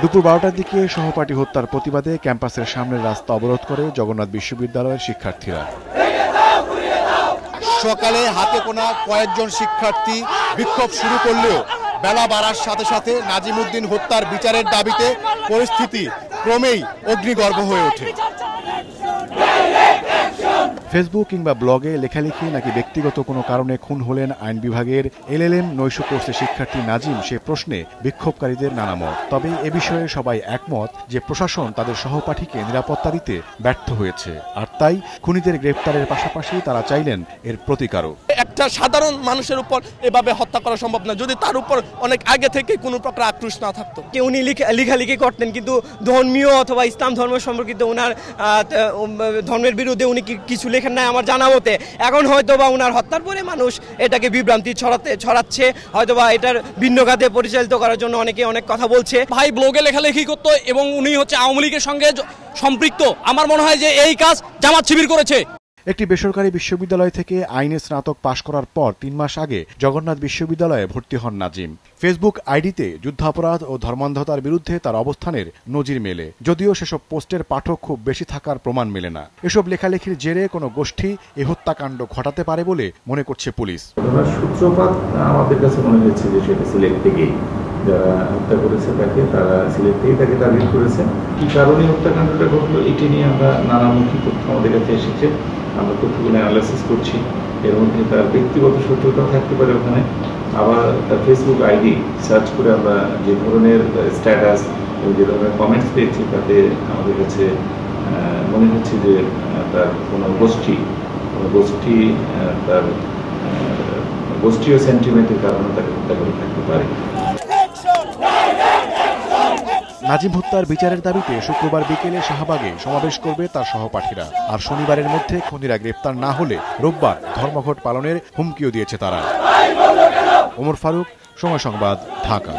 দুপুর 12টার দিকে সহপাঠী হত্যার প্রতিবাদে ক্যাম্পাসের সামনের রাস্তা অবরোধ করে জগন্নাথ বিশ্ববিদ্যালয়ের শিক্ষার্থীরা। সকালে হাতে গোনা কয়েকজন শিক্ষার্থী বিক্ষোভ শুরু করলেও বেলা বাড়ার সাথে সাথে নাজিমউদ্দিন হত্যার বিচারের দাবিতে পরিস্থিতি ক্রমেই অগ্নিগর্ভ হয়ে ওঠে। ফেসবুক কিংবা ব্লগে লেখালেখি নাকি ব্যক্তিগত কোনো কারণে খুন হলেন আইন বিভাগের LLM নৈশ কোর্সের শিক্ষার্থী নাজিম, সে প্রশ্নে বিক্ষোভকারীদের নানা মত। তবে এ বিষয়ে সবাই একমত যে প্রশাসন তাদের সহপাঠীকে নিরাপত্তা দিতে ব্যর্থ হয়েছে, আর তাই খুনিদের গ্রেপ্তারের পাশাপাশি তারা চাইলেন এর প্রতিকারও। একটা সাধারণ মানুষের উপর এভাবে হত্যা করা সম্ভব না যদি তার উপর অনেক আগে থেকে কোনো প্রকার আক্রোশ না থাকতো। উনি লেখালেখি করতেন কিন্তু ধর্মীয় অথবা ইসলাম ধর্ম সম্পর্কিত ওনার ধর্মের বিরুদ্ধে উনি কিছু লেখেন নাই আমার জানা মতে। এখন হয়তোবা ওনার হত্যার পরে মানুষ এটাকে বিভ্রান্তি ছড়াচ্ছে, হয়তোবা এটার ভিন্ন খাতে পরিচালিত করার জন্য অনেকে অনেক কথা বলছে। ভাই ব্লগে লেখালেখি করতো এবং উনি হচ্ছে আওয়ামী লীগের সঙ্গে সম্পৃক্ত। আমার মনে হয় যে এই কাজ জামাত শিবির করেছে। একটি বেসরকারি বিশ্ববিদ্যালয় থেকে আইনে স্নাতক পাশ করার পর 3 মাস আগে জগন্নাথ বিশ্ববিদ্যালয়ে ভর্তি হন নাজিম। ফেসবুক আইডিতে যুদ্ধাপরাধ ও ধর্মান্ধতার বিরুদ্ধে তার অবস্থানের নজির মেলে, যদিও সেসব পোস্টের পাঠক খুব বেশি থাকার প্রমাণ মেলে না। এসব লেখালেখির জেরে কোনো গোষ্ঠী এ হত্যাকাণ্ড ঘটাতে পারে বলে মনে করছে পুলিশ। সূত্রপাত আমাদের কাছে মনে হয়েছে যে সেটা সিলেট থেকেই, যারা হত্যা করেছে তারা সিলেট থেকেই তাকে টার্গেট করেছে। কি কারণে হত্যাকাণ্ডটা ঘটলো এটি নিয়ে আমরা নানামুখী তথ্য আমাদের কাছে এসেছে, আমরা তথ্যগুলো অ্যানালাইসিস করছি। এর মধ্যে তার ব্যক্তিগত সত্যতা থাকতে পারে ওখানে, আবার তার ফেসবুক আইডি সার্চ করে আমরা যে ধরনের স্ট্যাটাস এবং যে ধরনের কমেন্টস পেয়েছি তাতে আমাদের কাছে মনে হচ্ছে যে তার কোনো গোষ্ঠী তার গোষ্ঠীয় সেন্টিমেন্টের কারণে তাকে হত্যা করে থাকতে পারে। নাজিম হত্যার বিচারের দাবিতে শুক্রবার বিকেলে শাহবাগে সমাবেশ করবে তার সহপাঠীরা, আর শনিবারের মধ্যে খুনিরা গ্রেপ্তার না হলে রোববার ধর্মঘট পালনের হুমকিও দিয়েছে তারা। ওমর ফারুক, সময় সংবাদ, ঢাকা।